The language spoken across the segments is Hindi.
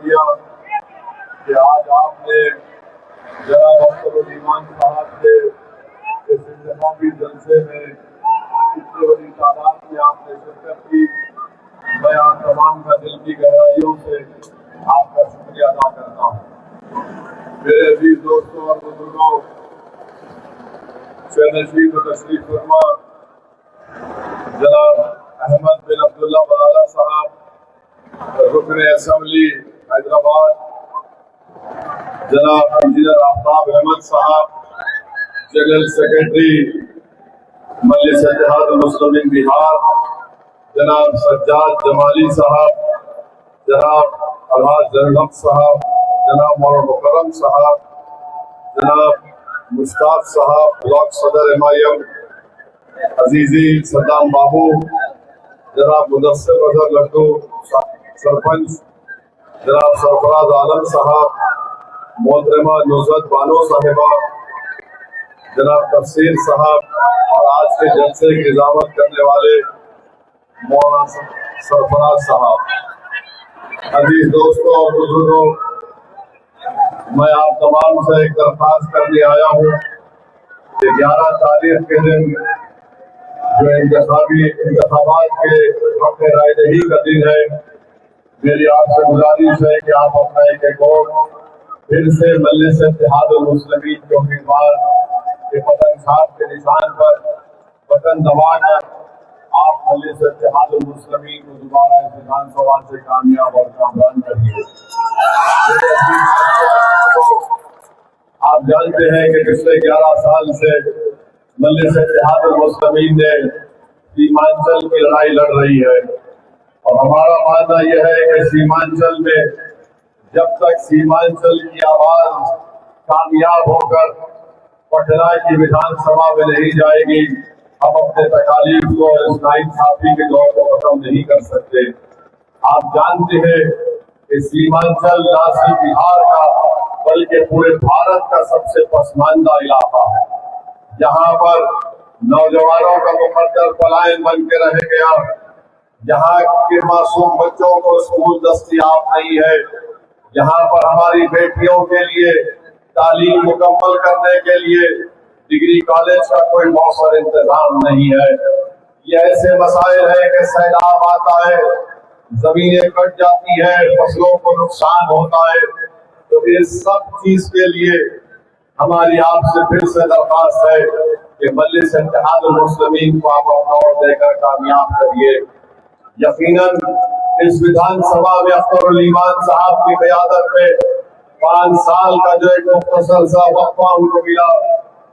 किया कि आज आपने जनाब अख्तर ईमान साहब के इस इंतखाबी जलसे में इतनी बड़ी तादाद में आपने शिरकत की। मैं आप तमाम का दिल की गहराइयों से आपका शुक्रिया अदा करता हूँ। मेरे अजीज दोस्तों और बुजुर्गों, नशीब तशरीफ फरमा जनाब अहमद बिन अब्दुल्ला बराला साहब, रुकन असेंबली हैदराबाद, जनाब इंजीनियर आफ्ताब अहमद साहब, जनरल सेक्रेटरी मजलिस इत्तेहादुल मुस्लिमीन बिहार, जनाब सज्जाद जमाली साहब, जनाब अलहाज जरनब साहब, जनाब मौलाना मुकर्रम साहब, जनाब मुश्ताक साहब ब्लॉक सदर MIM, अजीजी सद्दाम बाबू, जनाब मुदस्सिर अजहर लड्डू सरपंच, जनाब सरफराज आलम साहब, मोहतरमा नुसरत बानो साहिबा, जनाब तफसीर साहब और आज के जलसे की निजामत करने वाले मौलाना सरफराज साहब। अजीज दोस्तों और बुजुर्गों, मैं आप तमाम से एक दरख्वास्त करने आया हूँ कि 11 तारीख के दिन जो इंतखाबात के वक्त रायदही का दिन है, मेरी आपसे गुजारिश है कि आप अपना एक वोट फिर से मजलिस इत्तेहादुल मुस्लिमीन के उम्मीदवार के पतन साहब के निशान पर बटन दबाकर आप मजलिस इत्तेहादुल मुस्लिमीन को दोबारा इस विधानसभा से कामयाब और कामरान करिए। आप जानते हैं कि पिछले 11 साल से मजलिस इत्तेहादुल मुस्लिमीन ने सीमांचल की लड़ाई लड़ रही है और हमारा मानना यह है कि सीमांचल में जब तक सीमांचल की आवाज कामयाब होकर पटना की विधानसभा में नहीं जाएगी, हम अपने तकालीफ को इस नाइंसाफी के दौर को खत्म नहीं कर सकते। आप जानते हैं कि सीमांचल न सिर्फ बिहार का बल्कि पूरे भारत का सबसे पसमानदा इलाका है, जहाँ पर नौजवानों का मुकद्दर पलायन बन के रह गया, जहाँ के मासूम बच्चों को स्कूल दस्तयाब नहीं है, जहाँ पर हमारी बेटियों के लिए तालीम मुकम्मल करने के लिए डिग्री कॉलेज का कोई मौसर इंतजाम नहीं है। ये ऐसे मसाइल है कि सैलाब आता है, जमीनें कट जाती है, फसलों को नुकसान होता है। तो इस सब चीज के लिए हमारी आपसे फिर से दरख्वास्त है कि मजलिस इत्तेहादुल मुस्लिमीन को आप अपना वोट देकर कामयाब करिए। यकीनन इस विधानसभा में अख्तर ईमान साहब की क़यादत में 5 साल का जो एक मुख्तसर सा वक्फा उनको मिला,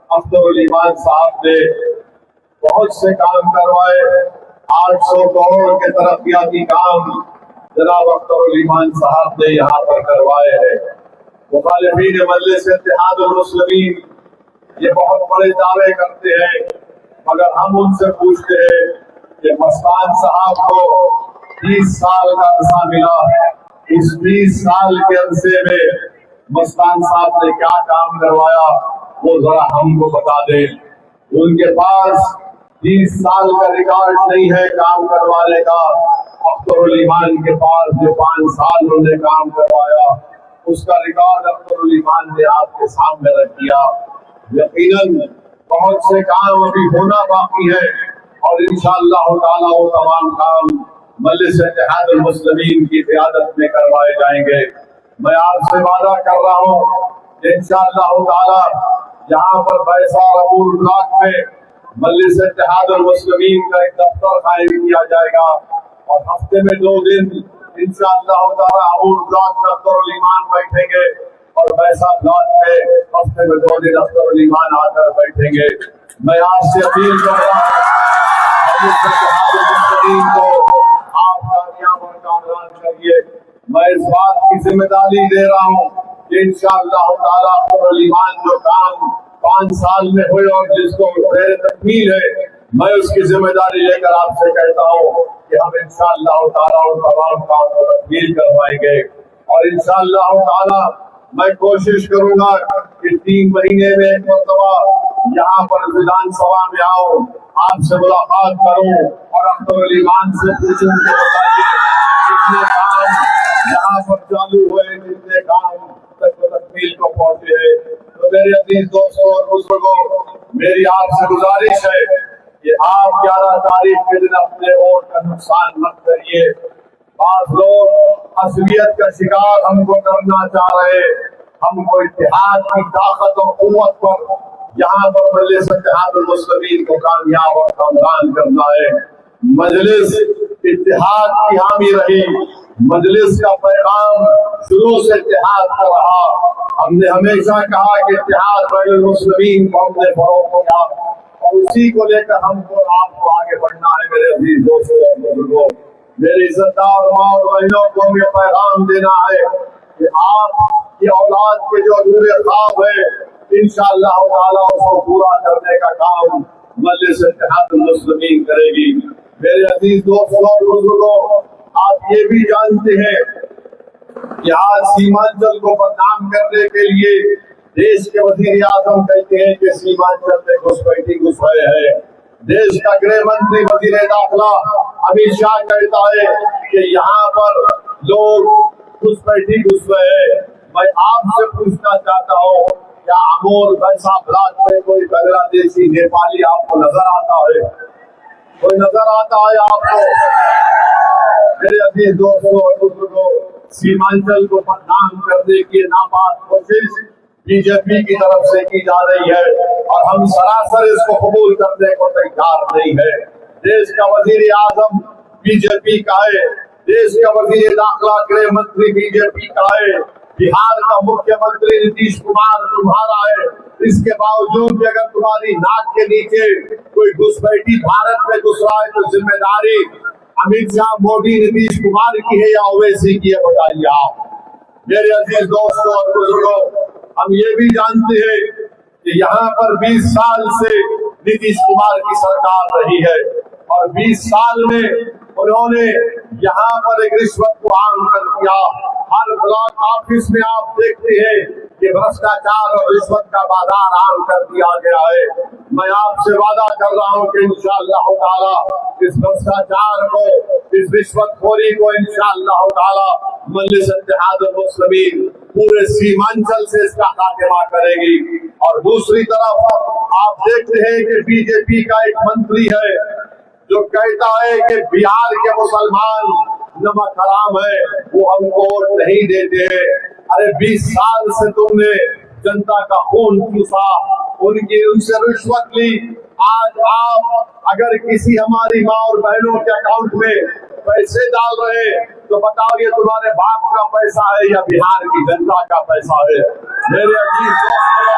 अख्तर ईमान साहब ने बहुत से काम करवाए। 800 करोड़ के तरक्याती काम जनाब अख्तर ईमान साहब ने यहाँ पर करवाए हैं। मुखालिफीन मजलिस इत्तेहादुल मुस्लिमीन ये बहुत बड़े दावे करते हैं, मगर हम उनसे पूछते हैं कि मस्तान साहब को 20 साल का अरसा मिला, इस 20 साल के अरसे में मस्तान साहब ने क्या काम करवाया वो जरा हमको बता दें। उनके पास 20 साल का रिकॉर्ड नहीं है काम करवाने का। अख्तर ईमान के पास जो 5 साल उन्होंने काम करवाया उसका रिकॉर्ड अख्तर ईमान ने आपके सामने रख दिया। यकीनन बहुत से काम अभी होना बाकी है और इंशाअल्लाह ताला वो तमाम काम मजलिस इत्तेहादुल मुस्लिमीन की क़यादत में करवाए जाएंगे। मैं आपसे वादा कर रहा हूँ कि इंशाअल्लाह ताला यहाँ पर बैसा रबूल ब्लॉक में मजलिस इत्तेहादुल मुस्लिमीन का एक दफ्तर कायम किया जाएगा और हफ्ते में 2 दिन इंशाअल्लाह ताला रबूल ब्लॉक में अख्तर ईमान बैठेंगे और बैसा ब्लॉक में हफ्ते में 2 दिन अख्तर ईमान आकर बैठेंगे। मैं आपसे अपील कर रहा हूँ को आप कामयाब और कामरान करिए। मैं इस बात की जिम्मेदारी दे रहा हूँ कि इंशाअल्लाह ताला अख्तर ईमान जो काम 5 साल में हुए और जिसको गैर तकमील है, मैं उसकी जिम्मेदारी लेकर आपसे कहता हूँ कि हम इंशाअल्लाह ताला उन तमाम काम को तकमील करवाएंगे और इंशाअल्लाह ताला मैं कोशिश करूंगा कि 3 महीने में एक मरतबा यहाँ पर विधानसभा में आओ, आपसे मुलाकात करूं और अख्तर ईमान से पूछूं कि बताइए कितने काम यहाँ पर चालू हुए, जितने काम तक तकमील को पहुंचे हैं। तो मेरे अजीज दोस्तों और बुजुर्गों, मेरी आपसे गुजारिश है कि आप 11 तारीख के दिन अपने वोट का नुकसान मत करिए। बात लोग असलियत का शिकार हमको करना चाह रहे, हमको इत्तेहाद की ताकत और कुव्वत पर यहाँ पर मजलिस इत्तेहादुल मुस्लिमीन को कामयाब और कामयाब करना है। मजलिस इत्तेहाद की हामी रही, मजलिस का पैगाम शुरू से इत्तेहाद का रहा। हमने हमेशा कहा कि इत्तेहाद बैनुल मुस्लिमीन को हमने फरोग किया और उसी को लेकर हमको आपको आगे बढ़ना है। मेरे अजीज दोस्तों और बुजुर्गों, मेरी इज्जतदार माँ और बहनों को ये पैगाम देना है कि आपकी औलाद के जो अधूरे ख्वाब है, इंशाअल्लाह ताला उसको पूरा करने का काम मजलिस इत्तेहादुल मुस्लिमीन करेगी। मेरे अजीज दोस्तों और बुजुर्गों, आप ये भी जानते हैं कि आज सीमांचल को बदनाम करने के लिए देश के वजीर आजम कहते हैं कि सीमांचल में घुसपैठी घुस रहे हैं। देश का गृह मंत्री वजीर दाखिला अमित शाह कहता है कि यहाँ पर लोग घुसपैठी घुस रहे हैं। मैं आपसे पूछना चाहता हूँ, क्या अमोर वैसा ब्लाक में कोई बांग्लादेशी नेपाली आपको नजर आता है? कोई नजर आता है आपको? मेरे अजीज दोस्तों और बुजुर्गों, सीमांचल को बदनाम करने की नापाक कोशिश बीजेपी की तरफ से की जा रही है और हम सरासर इसको कबूल करने को तैयार नहीं है। देश का वजीर आजम बीजेपी का है, देश का वजीर दाखिला गृह मंत्री बीजेपी का है, बिहार का मुख्यमंत्री नीतीश कुमार तुम्हारा है। इसके बावजूद भी अगर तुम्हारी नाक के नीचे कोई घुसपैठी भारत में घुस रहा है तो जिम्मेदारी अमित शाह, मोदी, नीतीश कुमार की है या ओवैसी की है? बताइए आप। मेरे अजीज दोस्तों और बुजुर्गों, हम ये भी जानते हैं कि यहाँ पर 20 साल से नीतीश कुमार की सरकार रही है और 20 साल में उन्होंने यहाँ पर एक रिश्वत को आम कर दिया। हर ब्लॉक ऑफिस में आप देखते हैं कि भ्रष्टाचार और रिश्वत का बाजार आम कर दिया गया है। मैं आपसे वादा कर रहा हूँ कि इंशाअल्लाह ताला इस भ्रष्टाचार को, इस रिश्वतखोरी को इंशाअल्लाह ताला मजलिस इत्तेहादुल मुस्लिमीन पूरे सीमांचल से इसका खात्मा करेगी। और दूसरी तरफ आप देखते हैं कि बीजेपी का एक मंत्री है जो कहता है कि बिहार के मुसलमान नमक हराम है, वो हमको वोट नहीं देते हैं। अरे 20 साल से तुमने जनता का खून चूसा, उनसे रिश्वत ली। आज आप अगर किसी हमारी माँ और बहनों के अकाउंट में पैसे डाल रहे तो बताओ ये तुम्हारे बाप का पैसा है या बिहार की जनता का पैसा है? मेरे अजीज दोस्तों,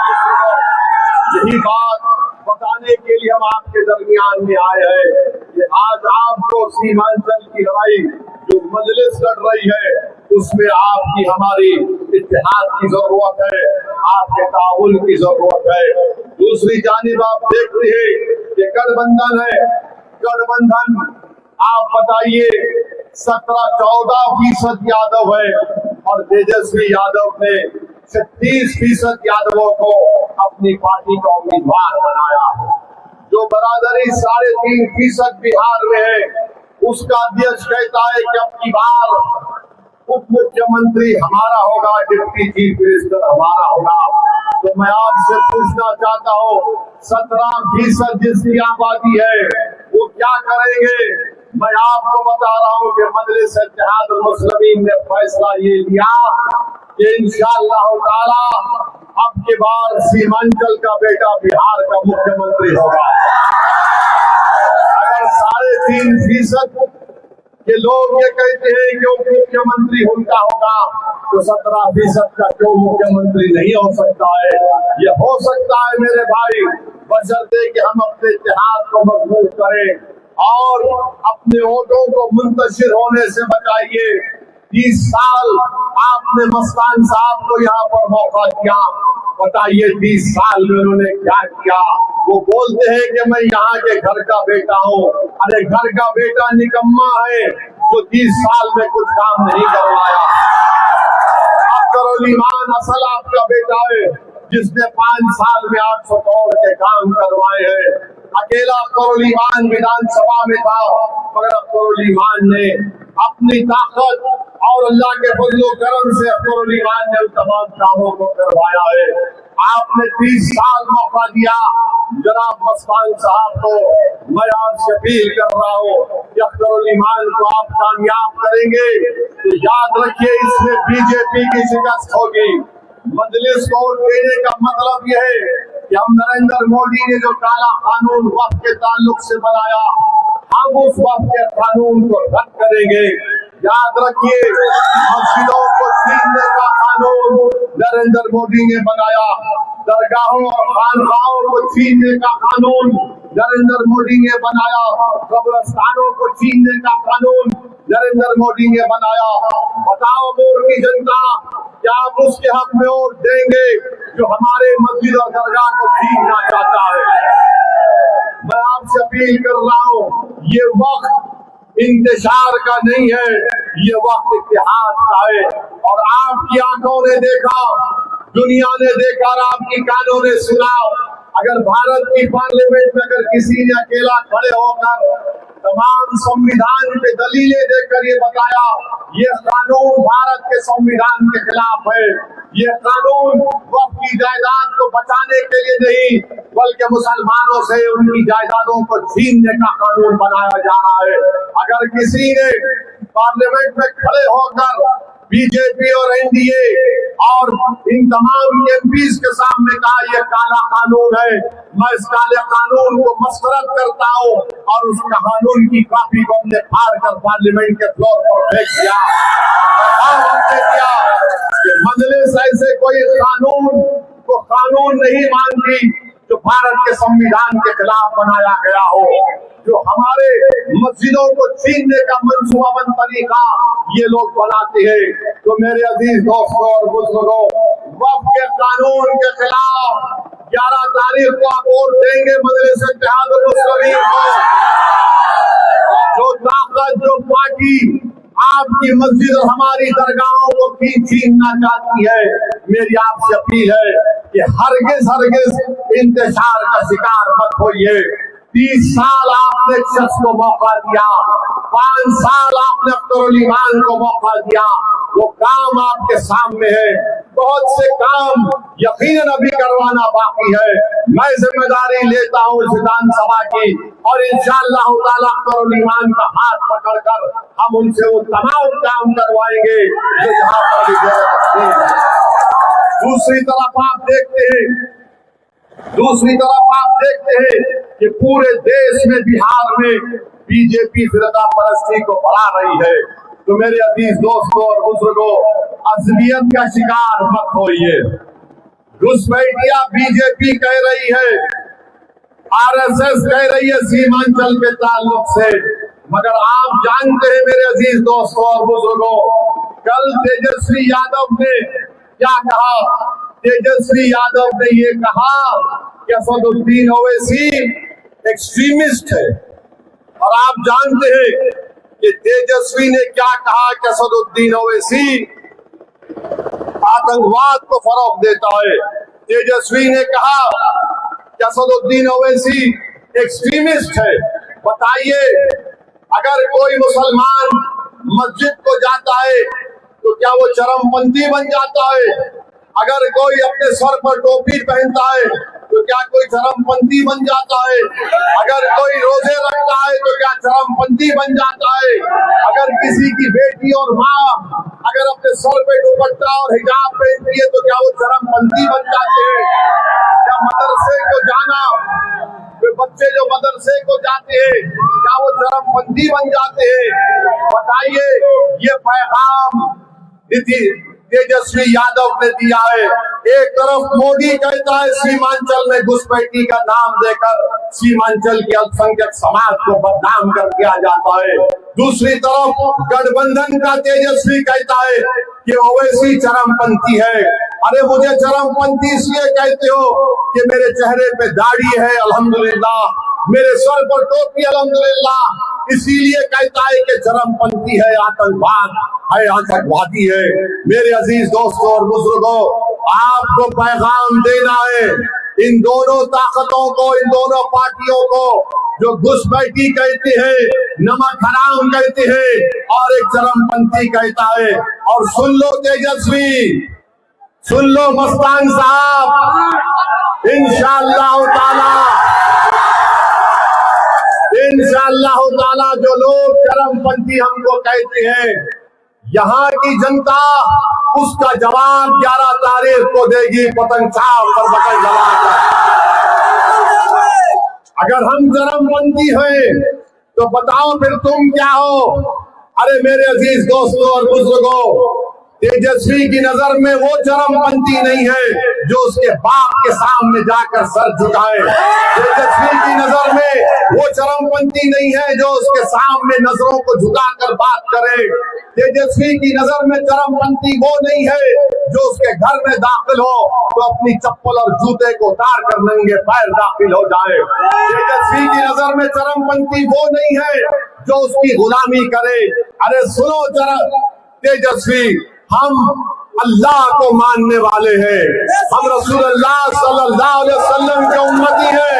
यही बात बताने के लिए हम आपके दरमियान में आए हैं कि आज आपको सीमांचल की लड़ाई जो मजलिस लड़ रही है उसमें आपकी हमारी इत्तेहाद की जरूरत है, आपके ताउन की जरूरत है। दूसरी जानिब आप देखते हैं कि गठबंधन है, गठबंधन आप बताइए 17-14% यादव है और तेजस्वी यादव ने 36% यादवों को अपनी पार्टी का उम्मीदवार बनाया है। जो बरादरी 3.5% बिहार में है उसका अध्यक्ष कहता है कि अब की बार उप मुख्यमंत्री हमारा होगा, डिप्टी चीफ मिनिस्टर हमारा होगा। तो मैं आपसे पूछना चाहता हूँ, 17% जिसकी आबादी है वो क्या करेंगे? मैं आपको बता रहा हूँ कि मजलिस इत्तेहादुल मुस्लिमीन ने फैसला ये लिया कि इंशाअल्लाह ताला अब की बार सीमांचल का बेटा बिहार का मुख्यमंत्री होगा। अगर 3.5% के लोग ये कहते हैं कि उप मुख्यमंत्री उनका होगा तो 17% का क्यों मुख्यमंत्री नहीं हो सकता है? ये हो सकता है मेरे भाई, बशर्ते कि हम अपने इत्तेहाद को मजबूत करें और अपने वोटों को मुंतशिर होने से बचाइए। 30 साल आपने मस्तान साहब को यहाँ पर मौका दिया, बताइए 30 साल में उन्होंने क्या किया? वो बोलते हैं कि मैं यहाँ के घर का बेटा हूँ। अरे घर का बेटा निकम्मा है जो 30 साल में कुछ काम नहीं करवाया। अख्तरुल ईमान असल आपका बेटा है जिसने 5 साल में 800 करोड़ के काम करवाए हैं। अकेला अख्तरुल ईमान विधानसभा में था मगर अख्तरुल ईमान ने अपनी ताकत और अल्लाह के फजलो करम से अख्तर ईमान ने उन तमाम कामों को करवाया है। आपने 30 साल मौका दिया। जनाब मस्तान साहब को मैं आपसे अपील कर रहा हूँ कि अख्तर ईमान को आप कामयाब करेंगे तो याद रखिए इसमें बीजेपी की शिकस्त होगी। मजलिस को देने का मतलब यह है कि हम नरेंद्र मोदी ने जो काला कानून वक्फ के ताल्लुक से बनाया, हम उस वक्फ के कानून को रद्द करेंगे। याद रखिए मस्जिदों को छीनने का कानून नरेंद्र मोदी ने बनाया, दरगाहों और खानकाहों को छीनने का कानून नरेंद्र मोदी ने बनाया, कब्रस्तानों को छीनने का कानून नरेंद्र मोदी ने बनाया। बताओ मोदी की जनता, क्या आप उसके हक में वोट देंगे जो हमारे मस्जिद और दरगाह को छीनना चाहता है? मैं आपसे अपील कर रहा हूँ, ये वक्त इंतजार का नहीं है, ये वक्त इत्तेहाद का है। और आपकी आंखों ने देखा, दुनिया ने देखा और आपकी कानों ने सुना। अगर भारत की पार्लियामेंट में अगर किसी ने अकेला खड़े होकर तमाम संविधान पे दलीलें देकर ये बताया ये कानून भारत के संविधान के खिलाफ है, ये कानून वक्फ की जायदाद को बचाने के लिए नहीं बल्कि मुसलमानों से उनकी जायदादों को छीनने का कानून बनाया जा रहा है, अगर किसी ने पार्लियामेंट में खड़े होकर बीजेपी और एनडीए और इन तमाम एमपीज के सामने कहा यह काला कानून है, मैं इस काले कानून को मस्तरद करता हूँ और उस कानून की कॉपी को हमने फाड़ कर पार्लियामेंट के फ्लोर पर फेंक दिया। हमने किया कि मजलिस ऐसे कोई कानून को कानून नहीं मानती जो भारत के संविधान के खिलाफ बनाया गया हो, जो हमारे मस्जिदों को छीनने का मंसूबाबंद तरीका ये लोग बनाते हैं। तो मेरे अजीज दोस्तों और बुजुर्गों, वक्फ के कानून के खिलाफ 11 तारीख को आप वोट देंगे मजलिस इत्तेहादुल मुस्लिमीन को। जो ताकत, जो पार्टी आपकी मस्जिद और हमारी दरगाहों को छीनना चाहती है, मेरी आपसे अपील है कि हरगिज इंतजार का शिकार मत होइए। 30 साल आपने शख्स को मौका दिया, 5 साल आपने अख्तर ईमान को मौका दिया, वो काम आपके सामने है। बहुत से काम यकीनन अभी करवाना बाकी है। मैं जिम्मेदारी लेता हूँ इस विधानसभा की और इंशाअल्लाह ताला अख्तर ईमान का हाथ पकड़कर हम उनसे वो तमाम काम करवाएंगे जो यहाँ पर। दूसरी तरफ आप देखते हैं कि पूरे देश में, बिहार में बीजेपी फिरका परस्ती को बढ़ा रही है। तो मेरे अजीज दोस्तों और बुजुर्गों, अज़लियत का शिकार मत होइए। घुसपैठिया बीजेपी कह रही है, आरएसएस कह रही है सीमांचल के ताल्लुक से, मगर आप जानते हैं मेरे अजीज दोस्तों और बुजुर्गों, कल तेजस्वी यादव ने क्या कहा? तेजस्वी यादव ने ये कहा कि असदुद्दीन ओवैसी एक्सट्रीमिस्ट है। और आप जानते हैं कि तेजस्वी ने क्या कहा कि असदुद्दीन ओवैसी आतंकवाद को फरोग देता है। तेजस्वी ने कहा कि असदुद्दीन ओवैसी एक्सट्रीमिस्ट है। बताइए, अगर कोई मुसलमान मस्जिद को जाता है तो क्या वो चरमपंथी बन जाता है? अगर कोई अपने सर पर टोपी पहनता है तो क्या कोई चरमपंथी बन जाता है? अगर कोई रोजे रखता है तो क्या चरमपंथी बन जाता है? अगर किसी की बेटी और माँ अगर अपने सर पे दुपट्टा और हिजाब पहनती है तो क्या वो चरमपंथी बन जाते हैं? क्या मदरसे को जाना, बच्चे जो मदरसे को जाते हैं क्या वो चरमपंथी बन जाते हैं? बताइए, ये पैगाम तेजस्वी यादव ने दिया है। एक तरफ मोदी कहता है सीमांचल में घुसपैठी का नाम देकर सीमांचल के अल्पसंख्यक समाज को बदनाम कर दिया जाता है, दूसरी तरफ गठबंधन का तेजस्वी कहता है कि ओवैसी चरमपंथी है। अरे मुझे चरमपंथी इसलिए कहते हो कि मेरे चेहरे पे दाढ़ी है अल्हम्दुलिल्लाह, मेरे सर पर टोपी अल्हम्दुलिल्लाह, इसीलिए कहता है कि चरमपंथी है, आतंकवाद है, आतंकवादी है। मेरे अजीज दोस्तों और बुजुर्गों, आपको पैगाम देना है इन दोनों ताकतों को, इन दोनों पार्टियों को जो घुसपैठी कहते हैं, नमक हराम कहते हैं, और एक चरमपंथी कहता है। और सुन लो तेजस्वी, सुन लो मस्तान साहब, इंशाअल्लाह ताला जो लोग चरमपंथी हमको कहते हैं, यहाँ की जनता उसका जवाब 11 तारीख को देगी, पतंग छाप पर बटन दबाकर। अगर हम चरमपंथी हैं तो बताओ फिर तुम क्या हो? अरे मेरे अजीज दोस्तों और बुजुर्गों, तेजस्वी की नजर में वो चरमपंथी नहीं है जो उसके बाप के सामने जाकर सर झुकाए। तेजस्वी की नजर में वो चरमपंथी नहीं है जो उसके सामने नजरों को झुकाकर बात करे। तेजस्वी की नजर में चरमपंथी वो नहीं है जो उसके घर में दाखिल हो तो अपनी चप्पल और जूते को उतार कर नंगे पैर दाखिल हो जाए। तेजस्वी की नजर में चरमपंथी वो नहीं है जो उसकी गुलामी करे। अरे सुनो तेजस्वी, हम अल्लाह को मानने वाले हैं, हम रसूलुल्लाह सल्लल्लाहु अलैहि वसल्लम के उम्मती हैं,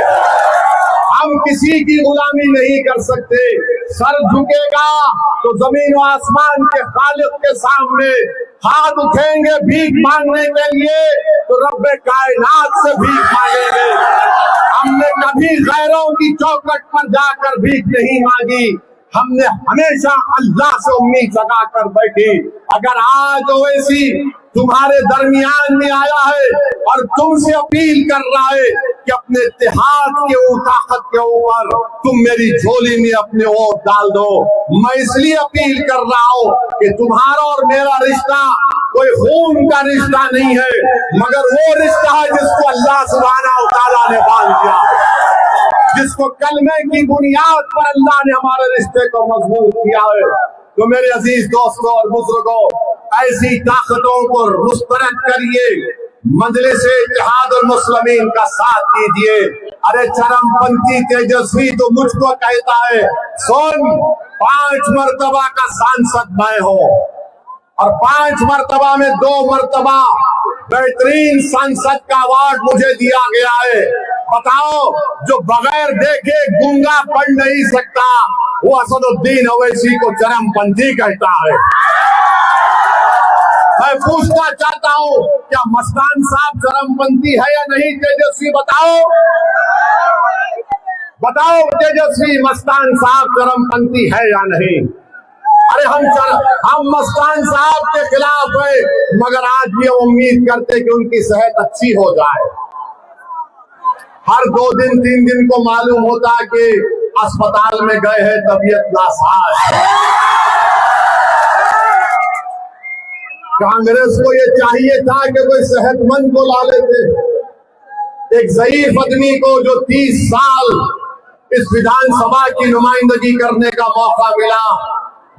हम किसी की गुलामी नहीं कर सकते। सर झुकेगा तो जमीन और आसमान के खालिक के सामने, हाथ उठेंगे भीख मांगने के लिए तो रब्बे कायनात से भीख मांगेंगे। हमने कभी गैरों की चौखट पर जाकर भीख नहीं मांगी, हमने हमेशा अल्लाह से उम्मीद लगा कर बैठी। अगर आज ओवैसी तुम्हारे दरमियान में आया है और तुमसे अपील कर रहा है कि अपने इत्तेहाद के ताकत के ऊपर तुम मेरी झोली में अपने वोट डाल दो, मैं इसलिए अपील कर रहा हूँ कि तुम्हारा और मेरा रिश्ता कोई खून का रिश्ता नहीं है, मगर वो रिश्ता है जिसको अल्लाह सुब्हानहू तआला ने बांध दिया, जिसको कलमे की बुनियाद पर अल्लाह ने हमारे रिश्ते को मजबूत किया है। तो मेरे अजीज दोस्तों और बुजुर्गों, ऐसी ताकतों को मुस्तरद करिए, मजलिस-ए इत्तेहादुल मुस्लिमीन का साथ दीजिए। अरे चरमपंथी तेजस्वी तो मुझको कहता है, सुन, 5 मर्तबा का सांसद मैं हूँ और 5 मर्तबा में 2 मर्तबा बेहतरीन सांसद का अवार्ड मुझे दिया गया है। बताओ, जो बगैर देखे गूंगा पढ़ नहीं सकता वो असदुद्दीन ओवैसी को चरमपंथी कहता है। मैं पूछना चाहता हूँ, क्या मस्तान साहब चरमपंथी है या नहीं? तेजस्वी बताओ, बताओ तेजस्वी, मस्तान साहब चरमपंथी है या नहीं? अरे हम मस्तान साहब के खिलाफ है, मगर आज भी हम उम्मीद करते कि उनकी सेहत अच्छी हो जाए। हर 2 दिन 3 दिन को मालूम होता कि अस्पताल में गए हैं, तबीयत नासाज। कांग्रेस को ये चाहिए था कि कोई सेहतमंद को ला लेते, एक ज़ईफ आदमी को जो 30 साल इस विधानसभा की नुमाइंदगी करने का मौका मिला,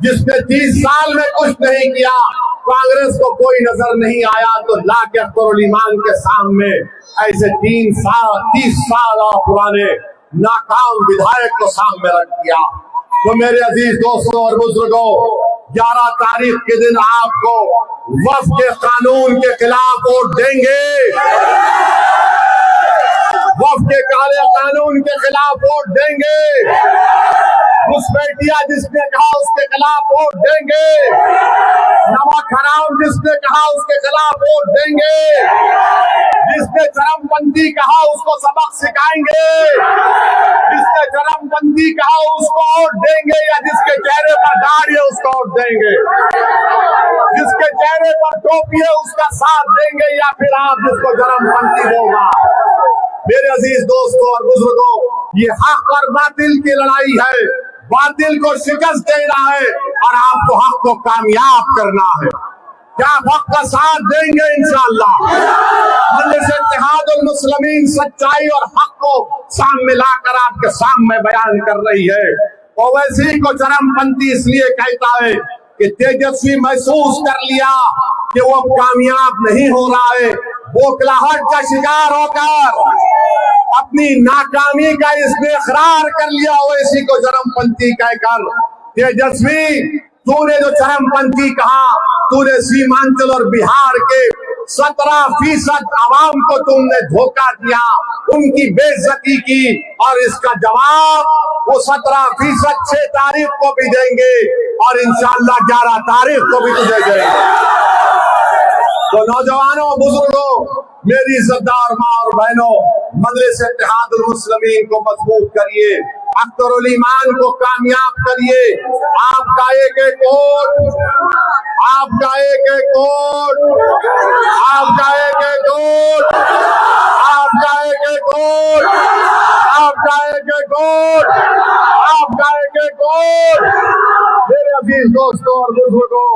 जिसने 30 साल में कुछ नहीं किया, कांग्रेस को कोई नजर नहीं आया, तो लाके अख्तरुल ईमान के सामने ऐसे 30 साल पुराने नाकाम विधायक को सामने रख दिया। तो मेरे अजीज दोस्तों और बुजुर्गों, 11 तारीख के दिन आपको वक्फ के कानून के खिलाफ वोट देंगे, वक्फ के काले कानून के खिलाफ वोट देंगे, घुसपैठिया जिसने कहा उसके खिलाफ वोट देंगे, नमक हराम जिसने कहा उसके खिलाफ वोट देंगे, जिसने चरमपंथी कहा उसको सबक सिखाएंगे, जिसने चरमपंथी कहा उसको वोट देंगे, या जिसके चेहरे पर दाढ़ी है उसको वोट देंगे, जिसके चेहरे पर टोपी है उसका साथ देंगे, या फिर आप जिसको चरमपंथी होगा। मेरे अजीज दोस्तों और बुजुर्गों, ये हक और बातिल की लड़ाई है। बातिल को शिकस्त देना है और आपको हक को कामयाब करना है। क्या हक का साथ देंगे? इंशाअल्लाह मजलिस इत्तेहादुल मुस्लिमीन सच्चाई और हक को सामने लाकर आपके सामने बयान कर रही है। ओवैसी को चरमपंथी इसलिए कहता है कि तेजस्वी महसूस कर लिया कि वो कामयाब नहीं हो रहा है, बौखलाहट का शिकार होकर अपनी नाकामी का इसने इकरार कर लिया। ओवैसी को चरमपंथी कहकर, तेजस्वी तूने जो चरमपंथी कहा, तूने सीमांचल और बिहार के 17% आवाम को तुमने धोखा दिया, उनकी बेइज्जती की, और इसका जवाब वो 17% 6 तारीख को भी देंगे और इंशाअल्लाह 11 तारीख को भी तुझे देंगे। तो नौजवानों, बुजुर्गों, मेरी इज्जतदार माँ और बहनों, मजलिस इत्तेहादुल मुस्लिमीन को मजबूत करिए, अख्तरुल ईमान को कामयाब करिए। आपका एक एक वोट, आपका एक एक वोट, आपका एक एक वोट, आपका एक एक वोट, आपका एक एक वोट, आपका एक एक वोट। मेरे अजीज दोस्तों और बुजुर्गों,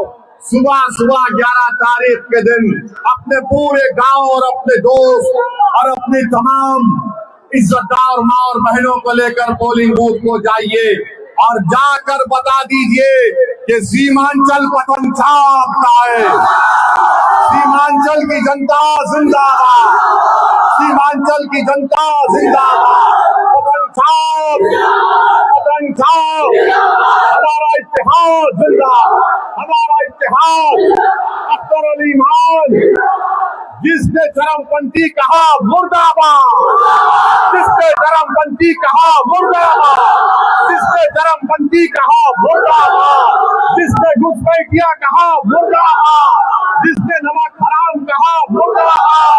सुबह सुबह 11 तारीख के दिन अपने पूरे गांव और अपने दोस्त और अपनी तमाम इज्जतदार माँ और बहनों को लेकर पोलिंग बूथ को जाइए और जाकर बता दीजिए कि सीमांचल पतन छाप का है। सीमांचल की जनता जिंदाबाद, सीमांचल की जनता जिंदाबाद। पतन छाप, पतन छाप, हमारा इत्तेहाद जिंदाबाद, हमारा इत्तेहाद। अख्तरुल ईमान, जिसने चरमपंथी कहा मुर्दाबाद, जिसने चरमपंथी कहा मुर्दाबाद, जिसने चरमपंथी कहा मुर्दाबाद, जिसने घुसपैठिया कहा मुर्दाबाद, जिसने नमक हराम कहा मुर्दाबाद,